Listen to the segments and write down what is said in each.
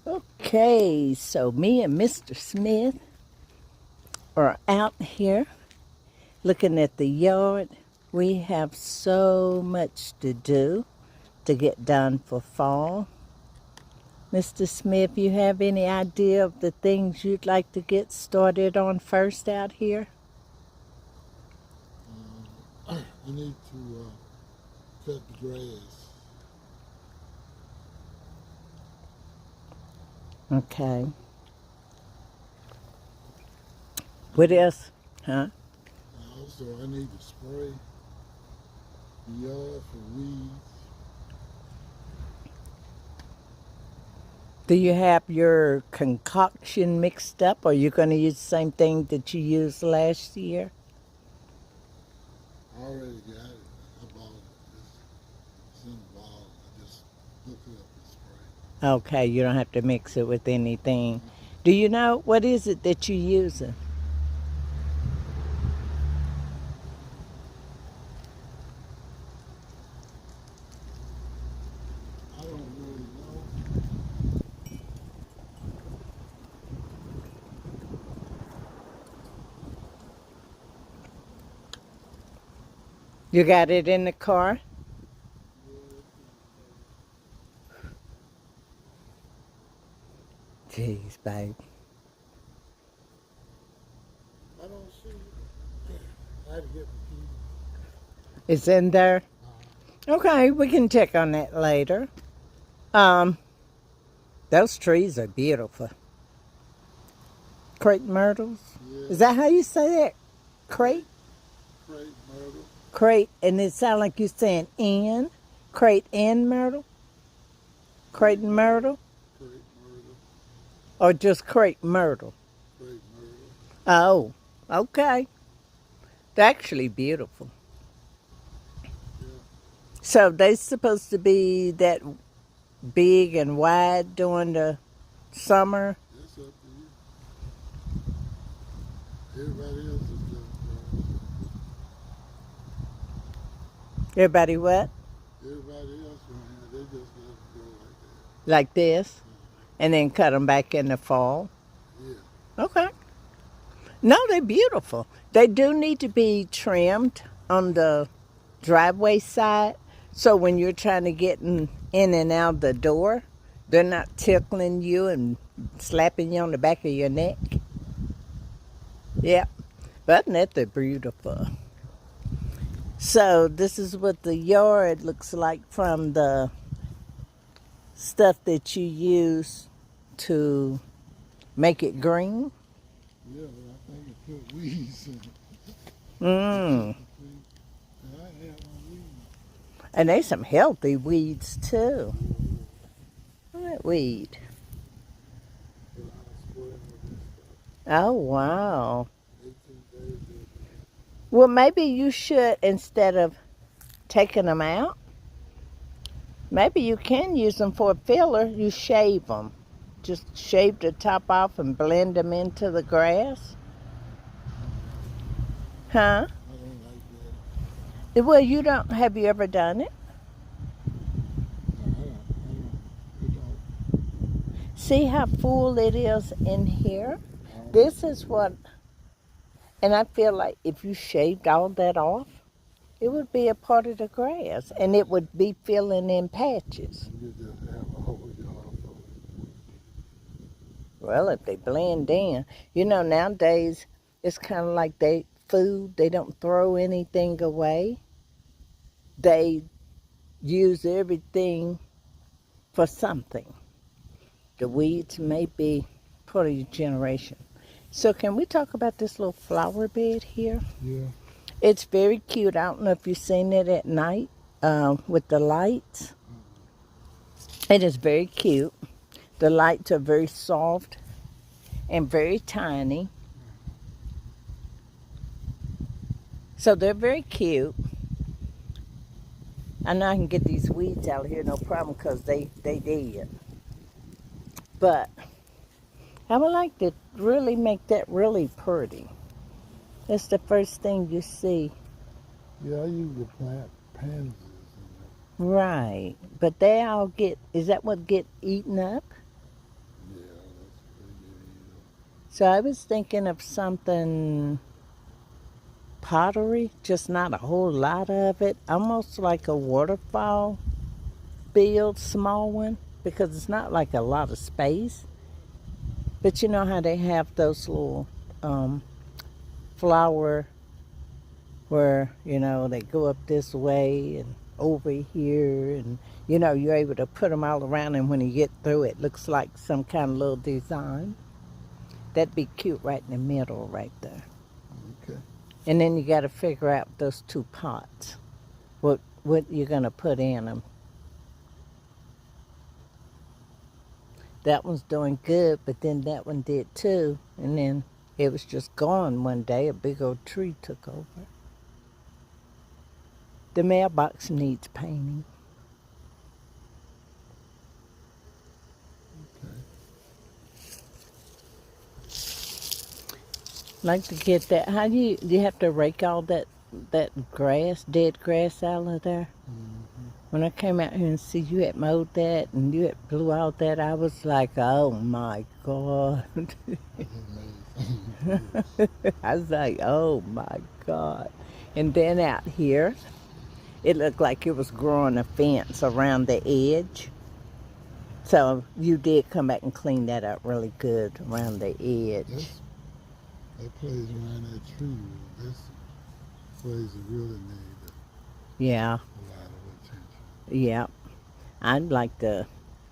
Okay, so me and Mr. Smith are out here looking at the yard. We have so much to do to get done for fall. Mr. Smith, you have any idea of the things you'd like to get started on first out here? I need to cut the grass. Okay. What else? Huh? Also, I need to spray the yard for weeds. Do you have your concoction mixed up, or are you going to use the same thing that you used last year? I already got it. I bought it. It's in the bottle. I just look it up and spray. Okay, you don't have to mix it with anything. Do you know what is it that you're using? I don't really know. You got it in the car? Jeez, babe. I don't see it. I had to get the key. It's in there? Okay, we can check on that later. Um, those trees are beautiful. Crepe myrtles? Yeah. Is that how you say that? Crepe? Crepe myrtle. Crepe, and it sounds like you're saying N. Crepe and myrtle? Crepe and myrtle? Crepe myrtle. Or just crepe myrtle? Crepe myrtle. Oh, okay. They're actually beautiful. Yeah. So they're supposed to be that big and wide during the summer? That's up to you. Everybody else is just Everybody what? everybody else around here, they just let it grow like that. Like this? And then cut them back in the fall? Yeah. Okay. No, they're beautiful. They do need to be trimmed on the driveway side. So when you're trying to get in and out the door, they're not tickling you and slapping you on the back of your neck. Yep. But other than that, they're beautiful. So this is what the yard looks like from the stuff that you use to make it green. Yeah, but I think it put weeds in it. Mmm. I have no weeds. And there's some healthy weeds too. Look at that weed. Oh, wow. 18 days. Well, maybe you should, instead of taking them out, maybe you can use them for a filler. You shave them. Just shave the top off and blend them into the grass. Huh? I don't like that. Well, you don't. Have you ever done it? No, I don't. See how full it is in here? This is what, and I feel like if you shaved all that off, it would be a part of the grass, and it would be filling in patches. You just have a whole yard full. Well, if they blend in, nowadays it's kind of like food. They don't throw anything away. They use everything for something. The weeds may be part of your generation. So can we talk about this little flower bed here? Yeah. It's very cute. I don't know if you've seen it at night with the lights. It is very cute. The lights are very soft and very tiny. So they're very cute. I know I can get these weeds out here, no problem, because they did. But I would like to really make that really pretty. That's the first thing you see. Yeah, I usually plant pansies in Right. But they all is that what get eaten up? there. So I was thinking of something pottery, just not a whole lot of it, almost like a waterfall build, small one, because it's not like a lot of space. But you know how they have those little flower where, you know, they go up this way and over here, and, you know, you're able to put them all around, and when you get through, it looks like some kind of little design. That'd be cute right in the middle right there. Okay. And then you got to figure out those two pots, what you're going to put in them. That one's doing good, but then that one did too. And then it was just gone one day. A big old tree took over. The mailbox needs painting. Like to get that. How do you have to rake all that grass, dead grass out of there? Mm-hmm. When I came out here and see you had mowed that and you had blew out that, I was like, oh my God. I was like, oh my God. And then out here, it looked like it was growing a fence around the edge. So you did come back and clean that up really good around the edge. That place around that tree, this place really need Yeah, a lot of attention. yeah. I'd like to,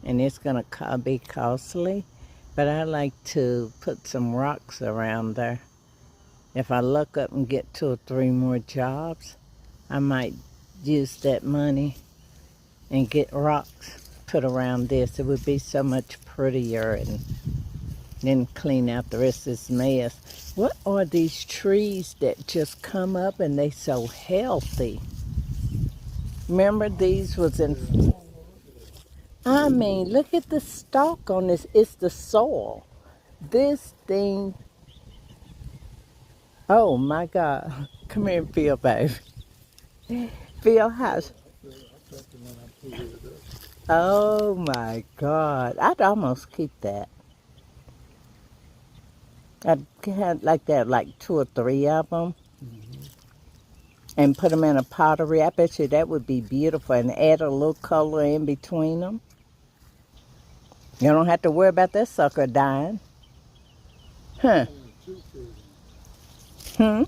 and it's going to be costly, but I'd like to put some rocks around there. If I look up and get 2 or 3 more jobs, I might use that money and get rocks put around this. It would be so much prettier, and then clean out the rest of this mess. What are these trees that just come up and they so healthy? Remember these was in, I mean, look at the stalk on this. It's the soil. This thing, oh my God. Come here and feel, babe. Feel how, oh my God. I'd almost keep that. I'd have like that, like 2 or 3 of them, and put them in a pottery. I bet you that would be beautiful, and add a little color in between them. You don't have to worry about that sucker dying. Huh? Hmm?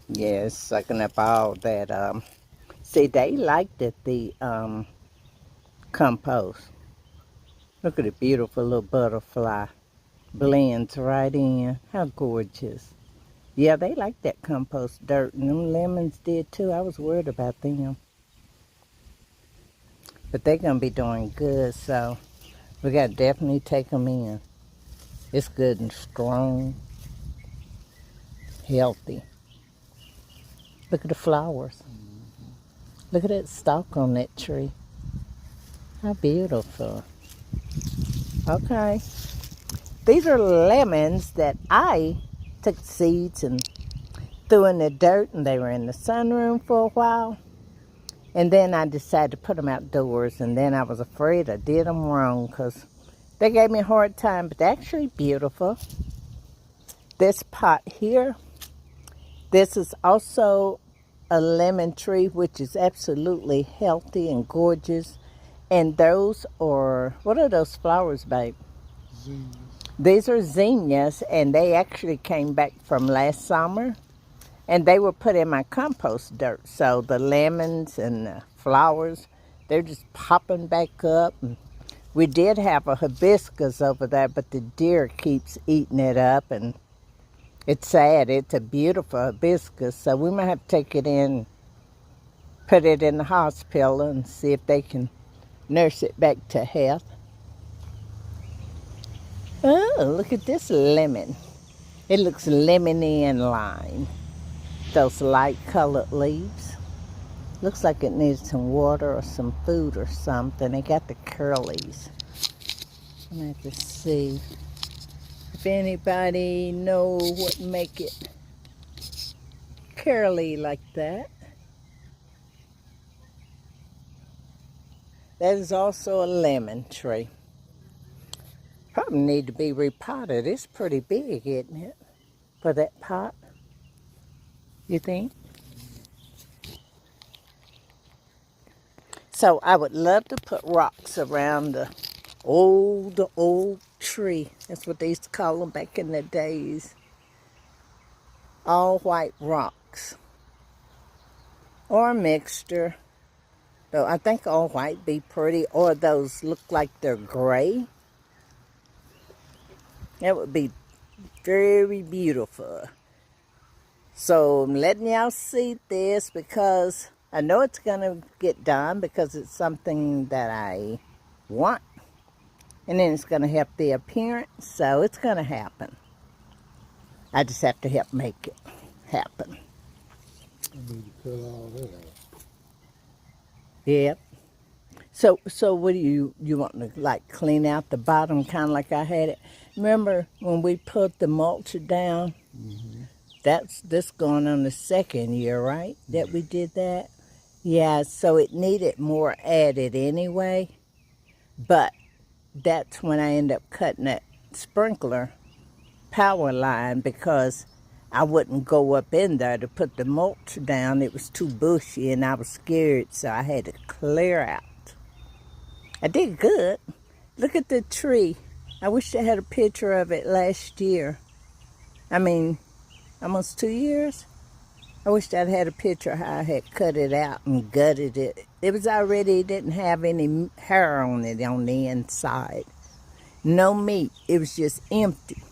Yeah, it's sucking up all that. See, they liked it, the compost. Look at the beautiful little butterfly. Blends right in. How gorgeous. Yeah, they like that compost dirt, and them lemons did too. I was worried about them. But they're going to be doing good, so we got to definitely take them in. It's good and strong, healthy. Look at the flowers. Look at that stalk on that tree. How beautiful. Okay. These are lemons that I took seeds and threw in the dirt, and they were in the sunroom for a while. And then I decided to put them outdoors, and then I was afraid I did them wrong because they gave me a hard time, but they're actually beautiful. This pot here, this is also a lemon tree, which is absolutely healthy and gorgeous. And those are, what are those flowers, babe? Zinnias. These are zinnias, and they actually came back from last summer, and they were put in my compost dirt. So the lemons and the flowers, they're just popping back up. And we did have a hibiscus over there, but the deer keeps eating it up, and it's sad. It's a beautiful hibiscus, so we might have to take it in, put it in the hospital, and see if they can nurse it back to health. Oh, look at this lemon. It looks lemony and lime. Those light colored leaves. Looks like it needs some water or some food or something. They got the curlies. I'm gonna have to see if anybody know what make it curly like that. That is also a lemon tree. probably need to be repotted. It's pretty big, isn't it? For that pot, you think? So I would love to put rocks around the old tree. That's what they used to call them back in the days. All white rocks. Or a mixture. Though I think all white be pretty. Or those look like they're gray. That would be very beautiful. So I'm letting y'all see this because I know it's going to get done because it's something that I want. And then it's going to help the appearance. So it's going to happen. I just have to help make it happen. I need to cut all that out. Yep. So what do you want to like clean out the bottom kind of like I had it? Remember when we put the mulch down? Mm-hmm. This going on the second year, right? That we did that? Yeah, so it needed more added anyway. But that's when I ended up cutting that sprinkler power line because I wouldn't go up in there to put the mulch down. It was too bushy and I was scared, so I had to clear out. I did good. Look at the tree. I wish I had a picture of it last year. I mean, almost 2 years. I wish I'd had a picture of how I had cut it out and gutted it. It was already, didn't have any hair on it on the inside. No meat. It was just empty.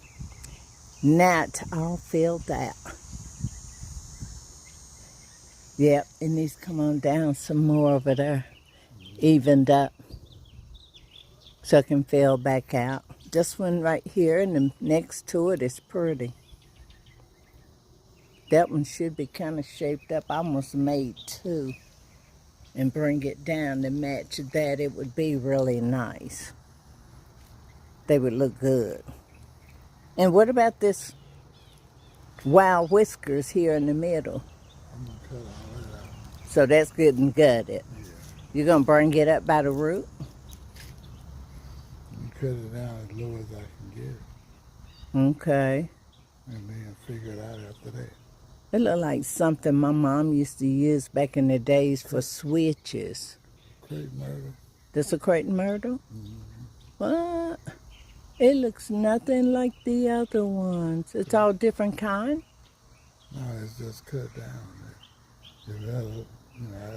Now it's all filled out. Yep, it needs to come on down some more over there. Evened up. So it can fill back out. This one right here and the next to it is pretty. That one should be kind of shaped up. I almost made two and bring it down to match that. It would be really nice. They would look good. And what about this wild whiskers here in the middle? I'm going to cut all that out. So that's good and gutted. Yeah. You're going to bring it up by the root? And cut it down as low as I can get it. Okay. And then figure it out after that. It looked like something my mom used to use back in the days for switches. Crepe myrtle. This a crepe myrtle? Mm-hmm. What? It looks nothing like the other ones. It's all different kind? No, it's just cut down. Develop,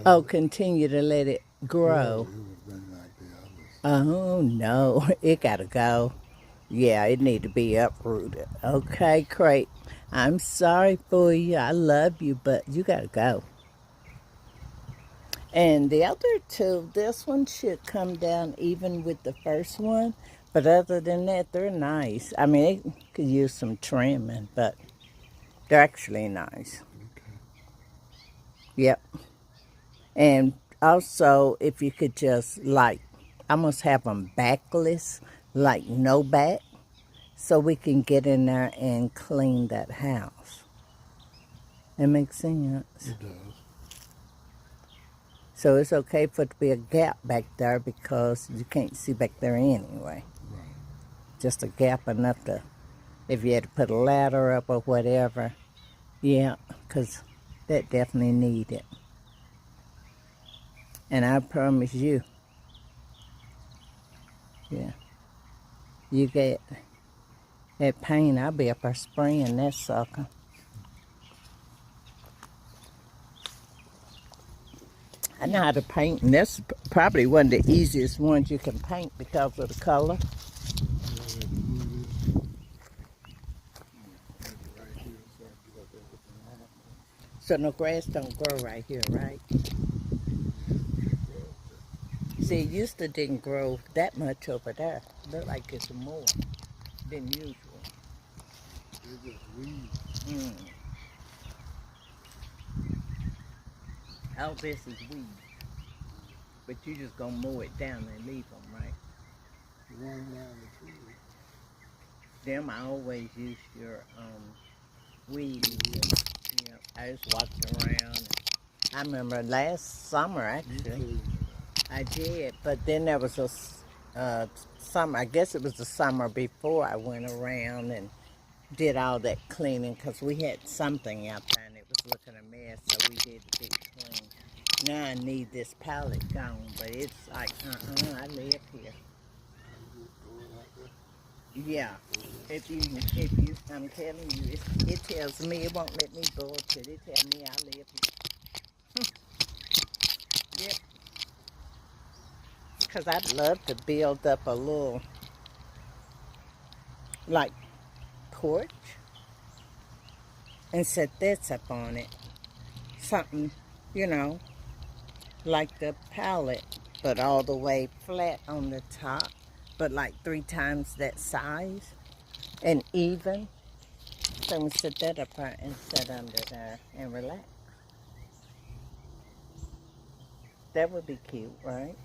Oh, continue to let it grow. It would been like the others. Oh, no. It got to go. Yeah, it need to be uprooted. Okay, crepe. I'm sorry for you. I love you, but you got to go. And the other two, this one should come down even with the first one. But other than that, they're nice. I mean, they could use some trimming, but they're actually nice. Okay. Yep. And also, if you could just, like, almost have them backless, like no back, so we can get in there and clean that house. That makes sense. It does. So it's okay for it to be a gap back there because you can't see back there anyway. Right. Just a gap enough to, if you had to put a ladder up or whatever. Yeah, because that definitely need it. And I promise you, yeah, you get that paint, I'll be up there spraying that sucker. I know how to paint, and that's probably one of the easiest ones you can paint because of the color. So no grass don't grow right here, right? See, it used to didn't grow that much over there. Look like it's more than usual. It's just weeds. All this is weed. But you just gonna mow it down and leave them, right? The one around the tree. Them, I always use your weed. Yeah, I just walked around. I remember last summer, actually, I did. But then there was summer. I guess it was the summer before I went around and did all that cleaning because we had something out there and it was looking a mess, so we did a big clean. Now I need this pallet gone, but it's like, I live here. Yeah. I'm telling you, it tells me, it won't let me bullshit. It tells me I live here. Yep. Because I'd love to build up a little, like, porch and set this up on it. Something, you know, like the pallet, but all the way flat on the top, but like 3 times that size and even. So we set that up and sit under there and relax. That would be cute, right?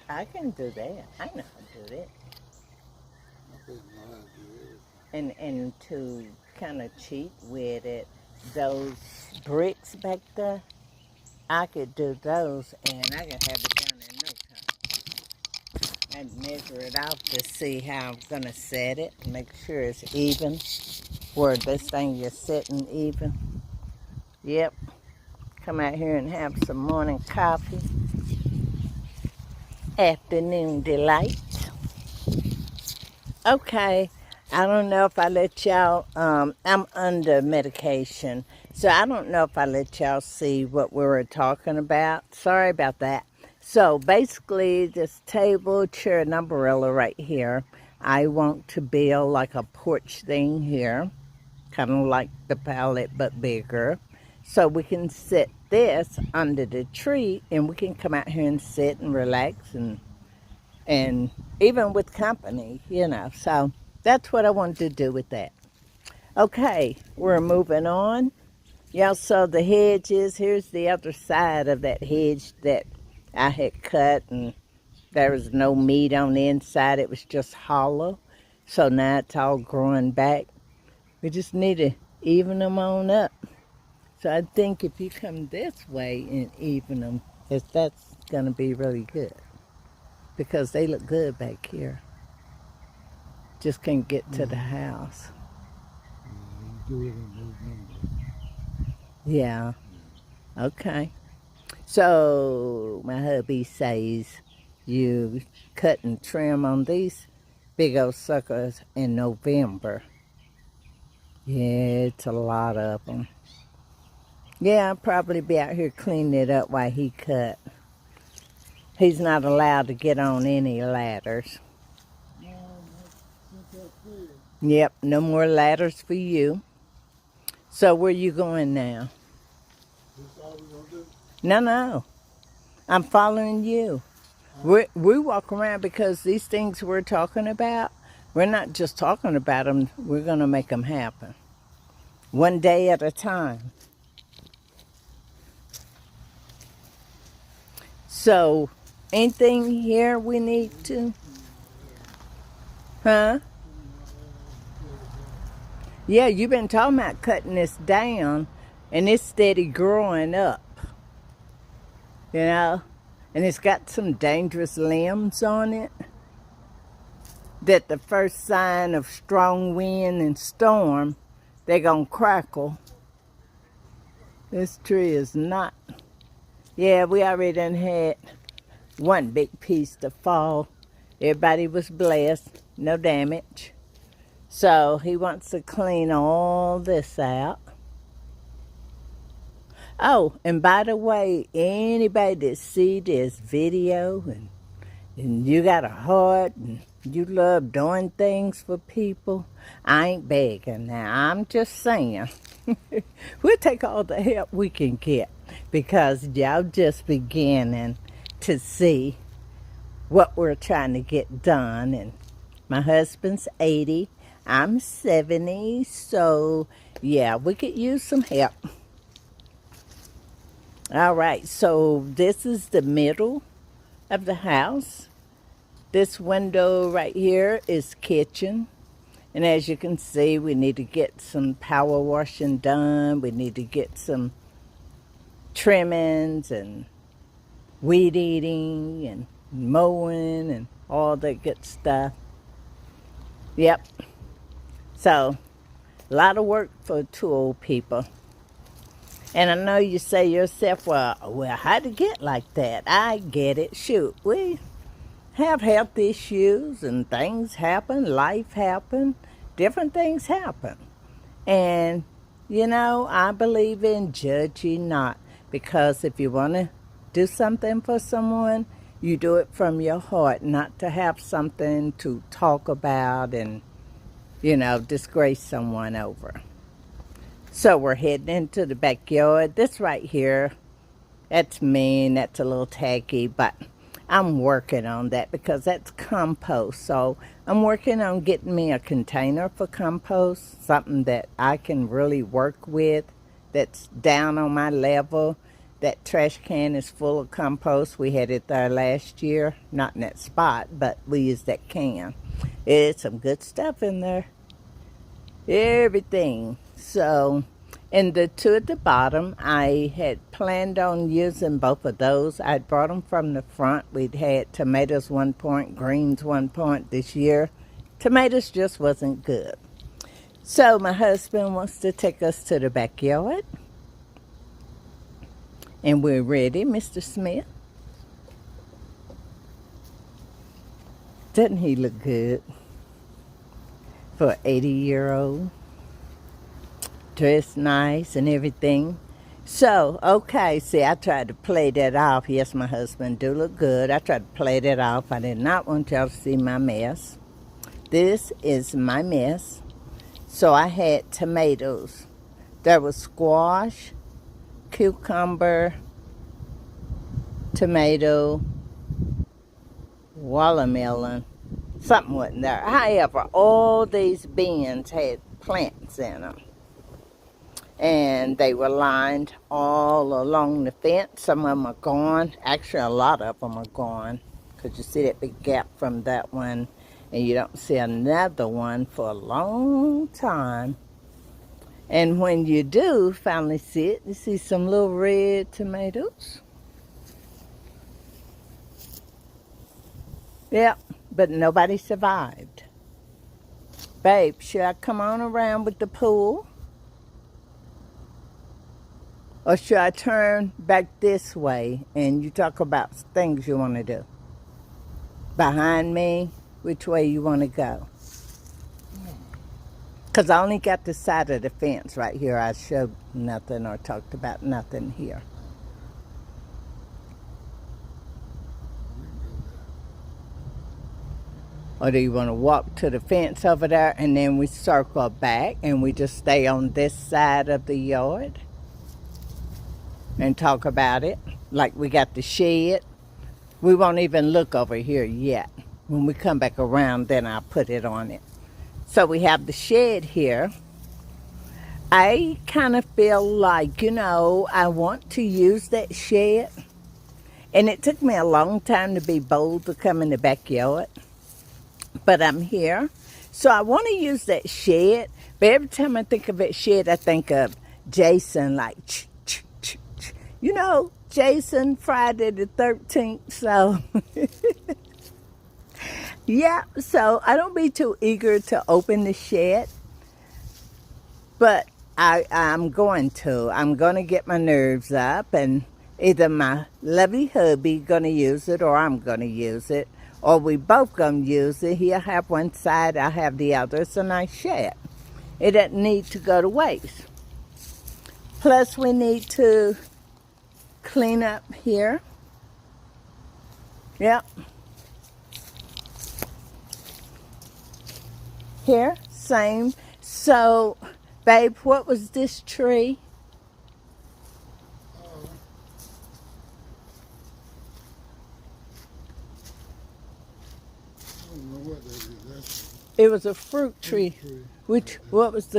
I can do that. I know how to do that. And to kind of cheat with it, those bricks back there, I could do those and I could have it done in no time. And measure it out to see how I'm gonna set it, make sure it's even, where this thing is sitting even. Yep. Come out here and have some morning coffee. Afternoon delight. Okay. I don't know if I let y'all, I'm under medication, so I don't know if I let y'all see what we were talking about. Sorry about that. So basically, this table, chair, and umbrella right here, I want to build like a porch thing here, kind of like the pallet, but bigger. So we can sit this under the tree, and we can come out here and sit and relax, and even with company, you know. So that's what I wanted to do with that. Okay, we're moving on. Y'all saw the hedges. Here's the other side of that hedge that I had cut, and there was no meat on the inside. It was just hollow. So now it's all growing back. We just need to even them on up. So I think if you come this way and even them, that's going to be really good. Because they look good back here. Just can't get to the house. Yeah. Okay. So my hubby says you cut and trim on these big old suckers in November. Yeah, it's a lot of them. Yeah, I'll probably be out here cleaning it up while he cut. He's not allowed to get on any ladders. Yep, no more ladders for you. So where you going now? No. I'm following you. We walk around because these things we're talking about, we're not just talking about them, we're going to make them happen. One day at a time. So, anything here we need to? Huh? Yeah, you've been talking about cutting this down, and it's steady growing up. You know? And it's got some dangerous limbs on it. That the first sign of strong wind and storm, they're going to crackle. This tree is not. Yeah, we already done had one big piece to fall. Everybody was blessed, no damage. So he wants to clean all this out. Oh, and by the way, anybody that see this video and you got a heart and you love doing things for people, I ain't begging now. I'm just saying. We'll take all the help we can get because y'all just beginning to see what we're trying to get done. And my husband's 80. I'm 70. So, yeah, we could use some help. All right, so this is the middle of the house. This window right here is kitchen. And as you can see, we need to get some power washing done. We need to get some trimmings and weed eating and mowing and all that good stuff. Yep. So, a lot of work for two old people. And I know you say yourself, well, how'd it get like that? I get it. Shoot, we have health issues and things happen, life happen, different things happen. And, I believe in judge ye not, because if you want to do something for someone, you do it from your heart, not to have something to talk about and, disgrace someone over. So we're heading into the backyard. This right here, that's mean, that's a little tacky, but I'm working on that because that's compost. So I'm working on getting me a container for compost, something that I can really work with, that's down on my level. That trash can is full of compost. We had it there last year, not in that spot, but we used that can. It's some good stuff in there. Everything. So, and the two at the bottom, I had planned on using both of those. I'd brought them from the front. We'd had tomatoes one point, greens one point this year. Tomatoes just wasn't good. So my husband wants to take us to the backyard. And we're ready, Mr. Smith. Doesn't he look good for an 80-year-old? Dressed nice and everything. So, okay, see, I tried to play that off. Yes, my husband do look good. I tried to play that off. I did not want y'all to see my mess. This is my mess. So I had tomatoes. There was squash, cucumber, tomato, watermelon. Something wasn't there. However, all these bins had plants in them. And they were lined all along the fence. Some of them are gone. Actually, a lot of them are gone. Because you see that big gap from that one. And you don't see another one for a long time. And when you do finally see it, you see some little red tomatoes. Yeah, but nobody survived. Babe, should I come on around with the pool? Or should I turn back this way and you talk about things you want to do? Behind me, which way you want to go? Because I only got the side of the fence right here. I showed nothing or talked about nothing here. Or do you want to walk to the fence over there and then we circle back and we just stay on this side of the yard and talk about it? Like we got the shed. We won't even look over here yet. When we come back around, then I'll put it on it. So we have the shed here. I kind of feel like, I want to use that shed. And it took me a long time to be bold to come in the backyard. But I'm here. So I want to use that shed. But every time I think of that shed, I think of Jason, like, Jason, Friday the 13th. So, yeah. So I don't be too eager to open the shed. But I'm going to. I'm going to get my nerves up. And either my lovely hubby going to use it or I'm going to use it. Or we both gonna use it. He'll have one side, I'll have the other. It's a nice shed. It doesn't need to go to waste. Plus we need to clean up here. Yep. Here, same. So, babe, what was this tree? It was a fruit tree. What was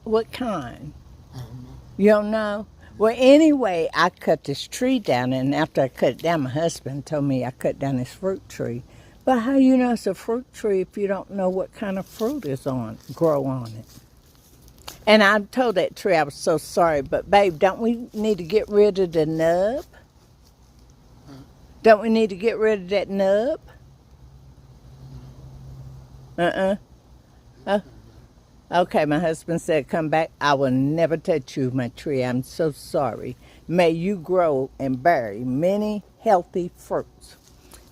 what kind? I don't know. You don't know? Well, anyway, I cut this tree down, and after I cut it down, my husband told me I cut down this fruit tree. But how you know it's a fruit tree if you don't know what kind of fruit is grow on it? And I told that tree I was so sorry, but babe, don't we need to get rid of the nub? Don't we need to get rid of that nub? Uh-uh. It'll Uh, come okay, my husband said, come back. I will never touch you, my tree. I'm so sorry. May you grow and bear many healthy fruits.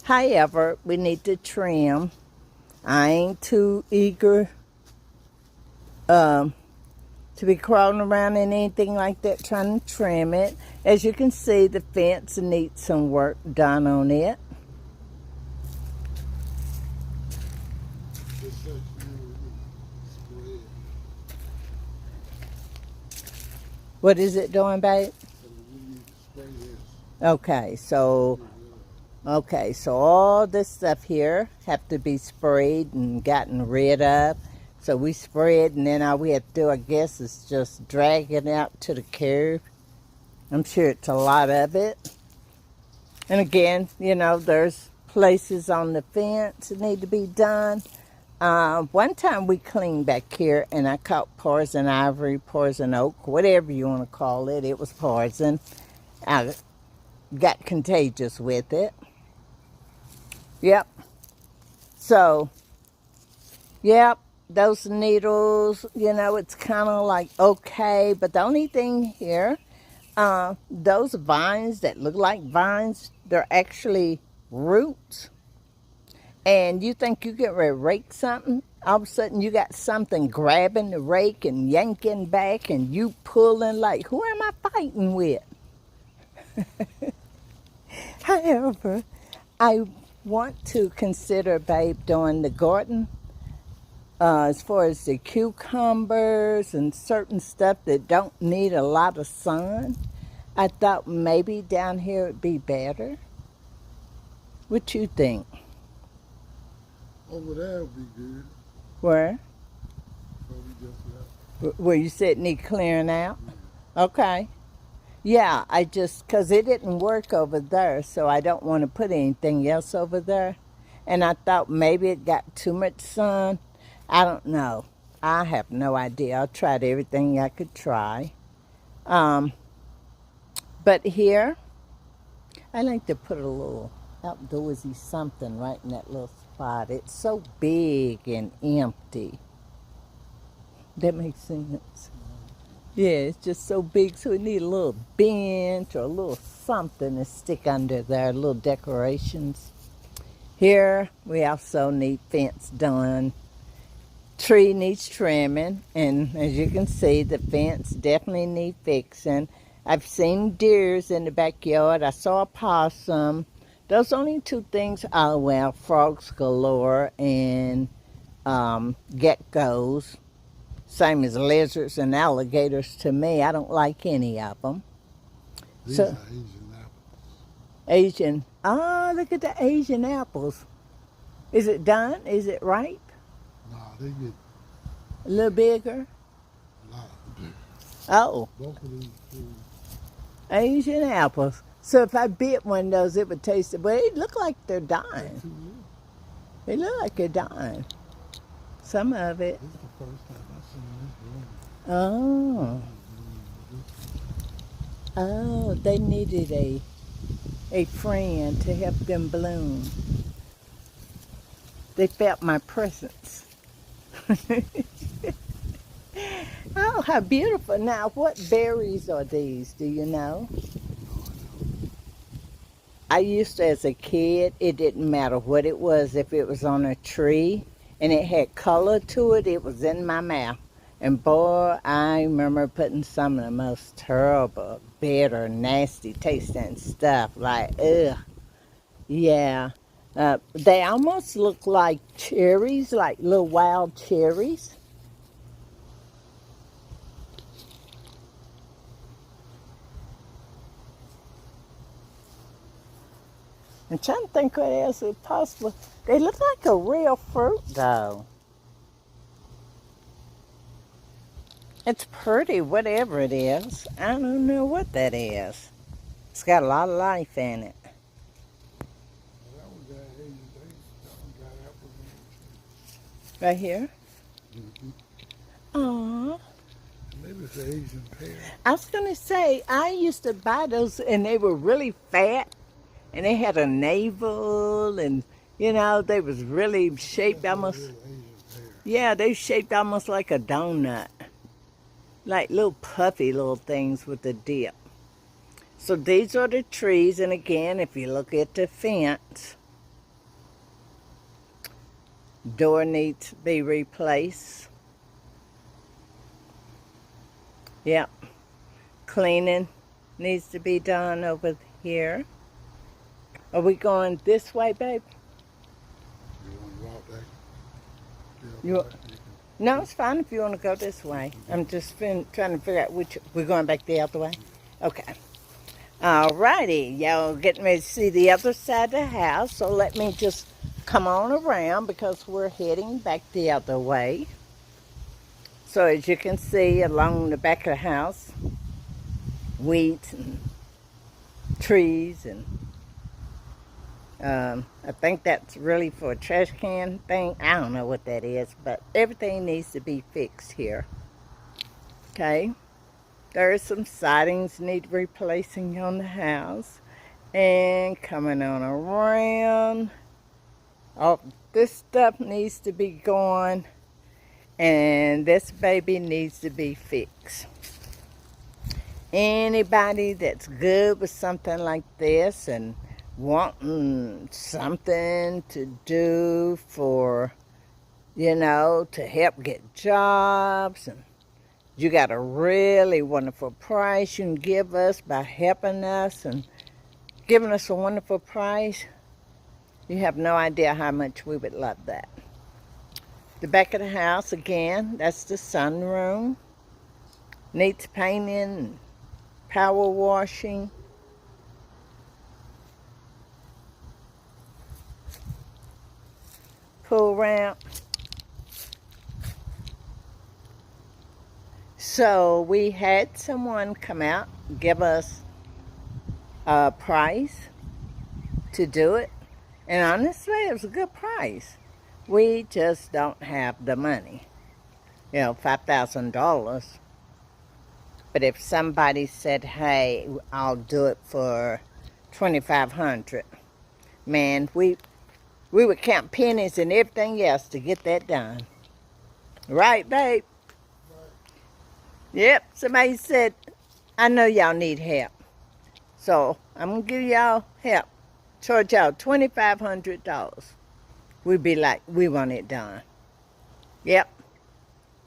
However, we need to trim. I ain't too eager to be crawling around in anything like that trying to trim it. As you can see, the fence needs some work done on it. back. This section here, we need to What is it doing, babe? spray. So we need to spray this. Okay, so Get rid of it. okay, so all this stuff here have to be sprayed and gotten rid of. So we spray it, and then all we have to do, I guess, is just drag it out to the curb. I'm sure it's a lot of it. And again, you know, there's places on the fence that need to be done. One time we cleaned back here, and I caught poison ivy, poison oak, whatever you want to call it. It was poison. I got contagious with it. Yep. So, yep, those needles, you know, it's kind of like okay, but the only thing here, those vines that look like vines, they're actually roots. And you think you get ready to rake something, all of a sudden you got something grabbing the rake and yanking back, and you pulling like, who am I fighting with? However, I want to consider, babe, doing the garden as far as the cucumbers and certain stuff that don't need a lot of sun. I thought maybe down here it'd be better. What you think? Over there would be good. Where? So we just left. Where you said need clearing out? Yeah. Okay. Yeah, I just, because it didn't work over there, so I don't want to put anything else over there. And I thought maybe it got too much sun. I don't know. I have no idea. I tried everything I could try. But here, I like to put a little outdoorsy something right in that little spot. It's so big and empty. That makes sense. Yeah, it's just so big, so we need a little bench or a little something to stick under there, little decorations. Here, we also need fence done. Tree needs trimming, and as you can see, the fence definitely needs fixing. I've seen deers in the backyard. I saw a possum. Those only two things, oh well, frogs galore and geckos. Same as lizards and alligators to me. I don't like any of them. These So, are Asian apples. Asian. Oh, look at the Asian apples. Is it done? Is it ripe? Nah, they get A little bigger? a lot bigger. Oh, Both of these fruits. Asian apples. So if I bit one of those, it would taste it. But they look like they're dying. Too little. They look like they're dying. Some of it. This is the first time I've seen this bloom. Oh. Oh, they needed a friend to help them bloom. They felt my presence. Oh, how beautiful. Now, what berries are these? Do you know? I used to, as a kid, it didn't matter what it was. If it was on a tree and it had color to it, it was in my mouth. And boy, I remember putting some of the most terrible, bitter, nasty tasting stuff. Like, ugh. Yeah. They almost look like cherries, like little wild cherries. I'm trying to think what else is possible. They look like a real fruit, though. It's pretty, whatever it is. I don't know what that is. It's got a lot of life in it. That one got Asian taste. That one got apples in it. Right here. Mhm. Aww. Maybe it's an Asian pear. I was going to say, I used to buy those, and they were really fat. And they had a navel, and you know, they was really shaped almost, Little Asian pear. yeah, they shaped almost like a donut. Like little puffy little things with the dip. So these are the trees, and again, if you look at the fence, door needs to be replaced. Yep. Cleaning needs to be done over here. Are we going this way, babe? You want to walk back? You- You can. No, it's fine if you want to go this way. I'm just trying to figure out which. We're going back the other way? Okay. Alrighty. Y'all getting ready to see the other side of the house. So let me just come on around because we're heading back the other way. So as you can see along the back of the house, weeds and trees and I think that's really for a trash can thing. I don't know what that is, but everything needs to be fixed here. Okay. There are some sidings need replacing on the house. And coming on around. Oh, this stuff needs to be gone. And this baby needs to be fixed. Anybody that's good with something like this and wanting something to do for, you know, to help get jobs, and you got a really wonderful price you can give us by helping us and giving us a wonderful price, you have no idea how much we would love that. The back of the house, again, that's the sunroom. Needs painting, power washing. Pool ramp. So we had someone come out, give us a price to do it. And honestly, it was a good price. We just don't have the money. You know, $5,000. But if somebody said, hey, I'll do it for $2,500, man, we would count pennies and everything else to get that done. Right, babe? Yep, somebody said, I know y'all need help. So I'm going to give y'all help. Charge y'all $2,500. We'd be like, we want it done. Yep.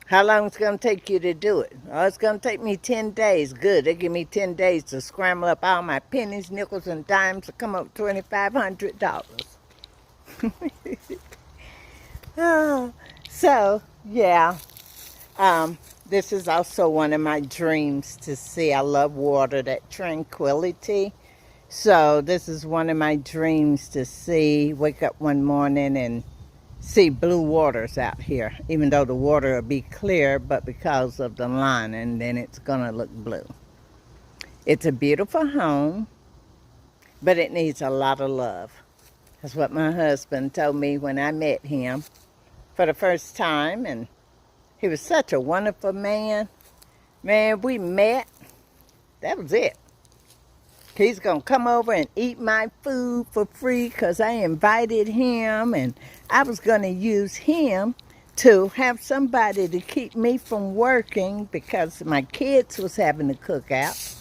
How long it's going to take you to do it? Oh, it's going to take me 10 days. Good. They give me 10 days to scramble up all my pennies, nickels, and dimes to come up with $2,500. Oh, so, yeah. This is also one of my dreams to see. I love water, that tranquility. So this is one of my dreams to see, wake up one morning and see blue waters out here, even though the water will be clear, but because of the lining, then it's gonna look blue. It's a beautiful home, but it needs a lot of love. That's what my husband told me when I met him for the first time, and he was such a wonderful man. Man, we met, that was it. He's going to come over and eat my food for free because I invited him, and I was going to use him to have somebody to keep me from working because my kids was having a cookout,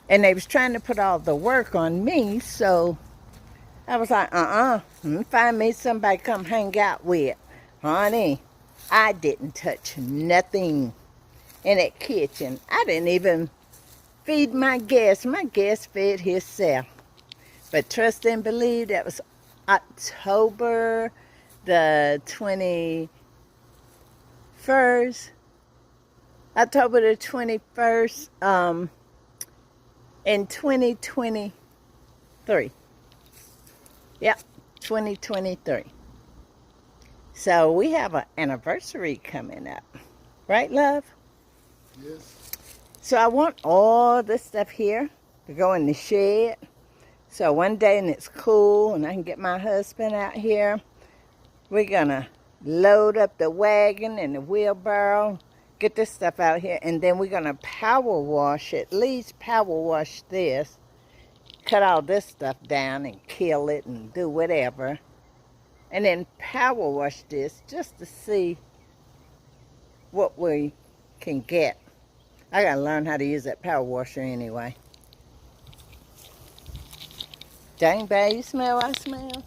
and they was trying to put all the work on me. So I was like, find me somebody to come hang out with. Honey, I didn't touch nothing in that kitchen. I didn't even feed my guest. My guest fed himself. But trust and believe, that was October the 21st. October the 21st, in 2023. Yep, 2023. So we have an anniversary coming up. Right, love? Yes. So I want all this stuff here to go in the shed. So one day when it's cool and I can get my husband out here, we're going to load up the wagon and the wheelbarrow, get this stuff out here, and then we're going to power wash, at least power wash this, cut all this stuff down and kill it and do whatever. And then power wash this just to see what we can get. I gotta learn how to use that power washer anyway. Dang, babe, you smell what I smell?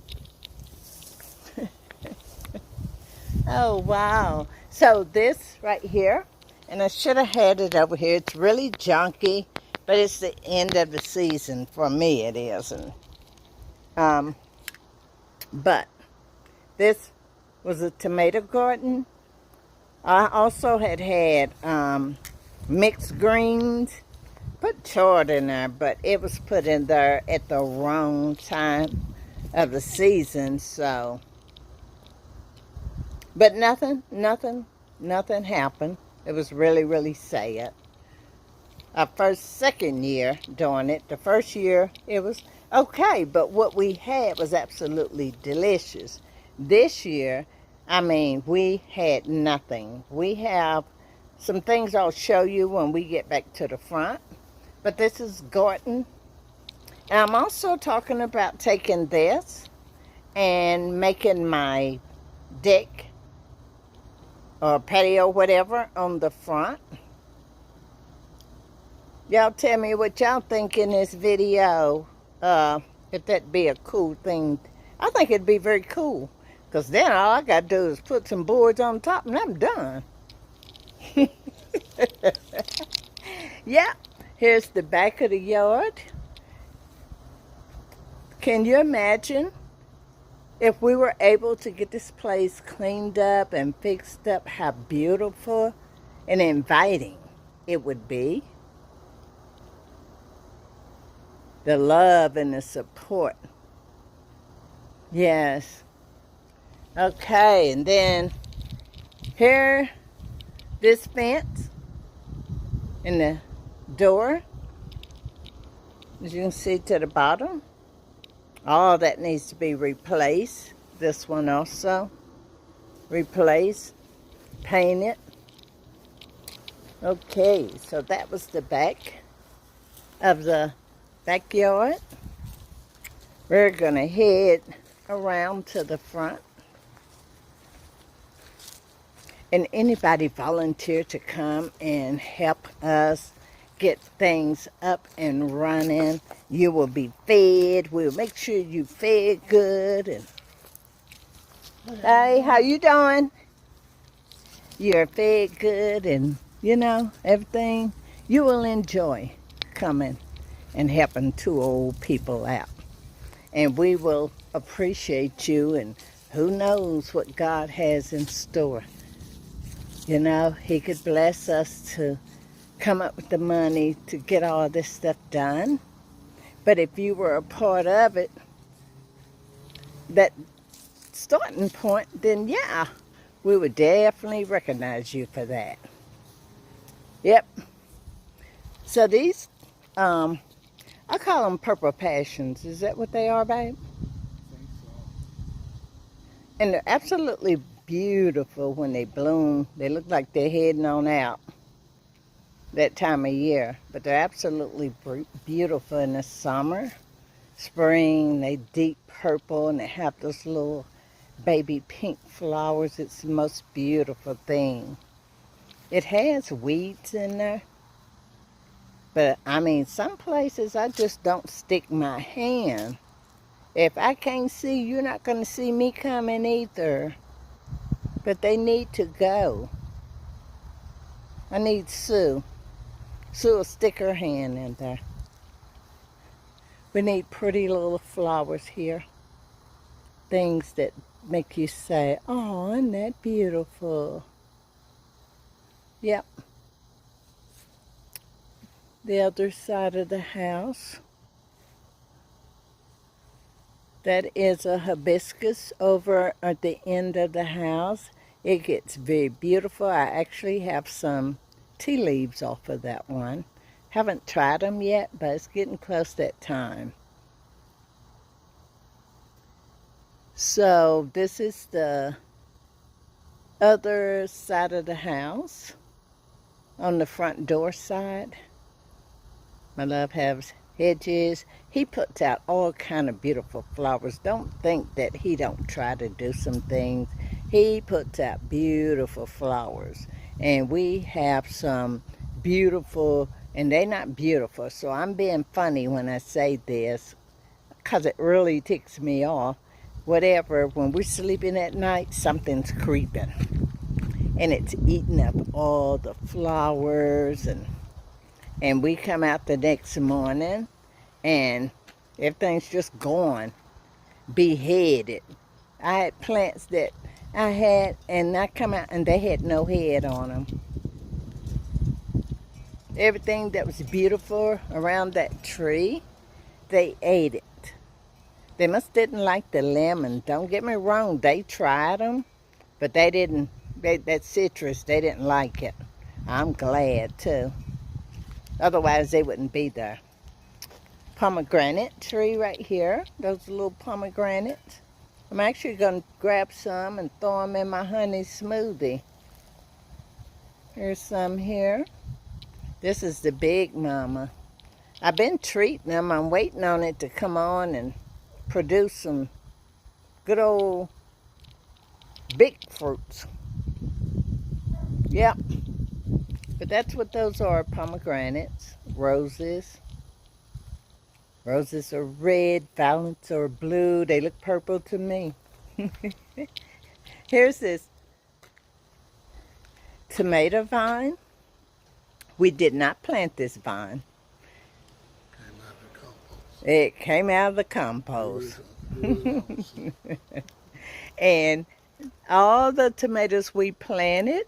Oh, wow. So this right here, and I should have had it over here. It's really junky, but it's the end of the season. For me, it is. And, but this was a tomato garden. I also had mixed greens. Put chard in there, but it was put in there at the wrong time of the season, so. But nothing happened. It was really, really sad. Our second year doing it. The first year, it was okay, but what we had was absolutely delicious. This year, I mean, we had nothing. We have some things I'll show you when we get back to the front. But this is garden. And I'm also talking about taking this and making my deck or patio, whatever, on the front. Y'all tell me what y'all think in this video. If that'd be a cool thing. I think it'd be very cool. Because then all I got to do is put some boards on top and I'm done. Yeah. Here's the back of the yard. Can you imagine if we were able to get this place cleaned up and fixed up, how beautiful and inviting it would be? The love and the support. Yes. Okay, and then here, this fence and the door, as you can see to the bottom, all that needs to be replaced. This one also replaced, painted. Okay, so that was the back of the backyard. We're gonna head around to the front. And anybody volunteer to come and help us get things up and running, you will be fed. We'll make sure you fed good. And hey, how you doing? You're fed good, and you know, everything. You will enjoy coming and helping two old people out. And we will appreciate you, and who knows what God has in store. You know, He could bless us to come up with the money to get all this stuff done. But if you were a part of it, that starting point, then yeah, we would definitely recognize you for that. Yep. So these, I call them purple passions. Is that what they are, babe? I think so. And they're absolutely beautiful when they bloom. They look like they're heading on out that time of year, but they're absolutely beautiful in the summer, spring. They deep purple and they have those little baby pink flowers. It's the most beautiful thing. It has weeds in there, but I mean, some places I just don't stick my hand. If I can't see, you're not going to see me coming either. But they need to go. I need Sue. Sue will stick her hand in there. We need pretty little flowers here. Things that make you say, oh, isn't that beautiful? Yep. The other side of the house. That is a hibiscus over at the end of the house. It gets very beautiful. I actually have some tea leaves off of that one. Haven't tried them yet, but it's getting close that time. So this is the other side of the house on the front door side. My love has hedges. He puts out all kind of beautiful flowers. Don't think that he don't try to do some things. He puts out beautiful flowers. And we have some beautiful, and they're not beautiful, so I'm being funny when I say this, because it really ticks me off. Whatever, when we're sleeping at night, something's creeping. And it's eating up all the flowers, and we come out the next morning and everything's just gone, beheaded. I had plants that I had, and I come out and they had no head on them. Everything that was beautiful around that tree, they ate it. They must didn't like the lemon. Don't get me wrong, they tried them, but they didn't. That citrus, they didn't like it. I'm glad too. Otherwise, they wouldn't be there. Pomegranate tree right here. Those little pomegranates. I'm actually going to grab some and throw them in my honey smoothie. Here's some here. This is the big mama. I've been treating them. I'm waiting on it to come on and produce some good old big fruits. Yep. But that's what those are, pomegranates, roses. Roses are red, violets are blue. They look purple to me. Here's this tomato vine. We did not plant this vine. It came out of the compost. And all the tomatoes we planted,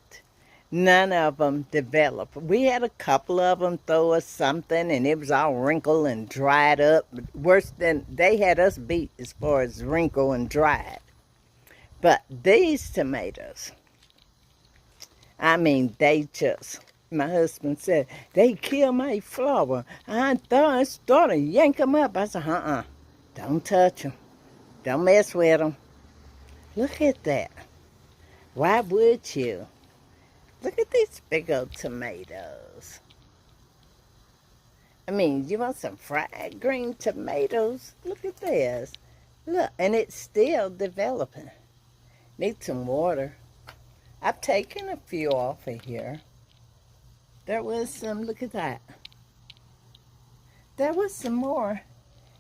none of them developed. We had a couple of them throw us something, and it was all wrinkled and dried up. Worse than they had us beat as far as wrinkle and dried. But these tomatoes, I mean, they just, my husband said, they kill my flower. I started to yank them up. I said, don't touch them. Don't mess with them. Look at that. Why would you? Look at these big old tomatoes. I mean, you want some fried green tomatoes? Look at this. Look, and it's still developing. Need some water. I've taken a few off of here. There was some, look at that. There was some more,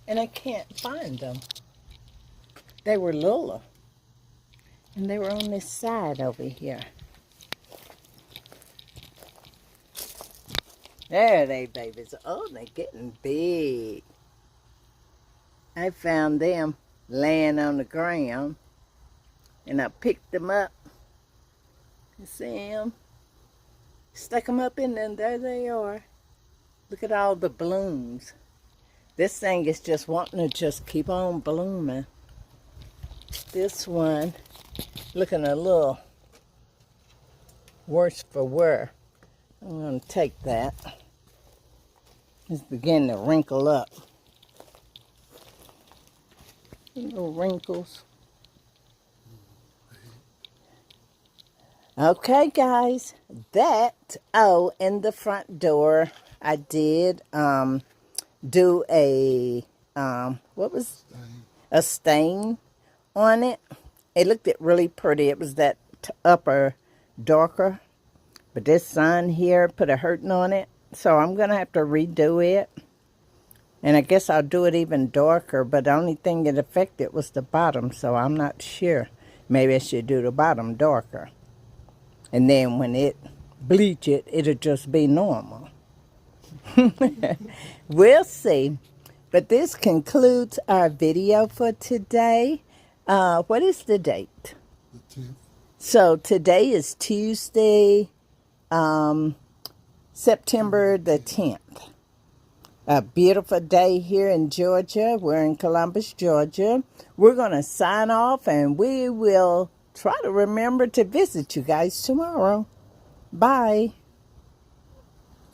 and I can't find them. They were little, and they were on this side over here. There they babies. Oh, they're getting big. I found them laying on the ground, and I picked them up. You see them? Stuck them up in there, and there they are. Look at all the blooms. This thing is just wanting to just keep on blooming. This one looking a little worse for wear. I'm going to take that. It's beginning to wrinkle up. Little wrinkles. Okay, guys. That, in the front door, I did do a, a stain on it. It looked really pretty. It was that upper darker. But this sign here put a hurting on it. So I'm going to have to redo it. And I guess I'll do it even darker. But the only thing that affected was the bottom. So I'm not sure. Maybe I should do the bottom darker. And then when it bleach it, it'll just be normal. We'll see. But this concludes our video for today. What is the date? The 10th. So today is Tuesday, September the 10th. A beautiful day here in Georgia. We're in Columbus, Georgia. We're going to sign off, and we will try to remember to visit you guys tomorrow. Bye.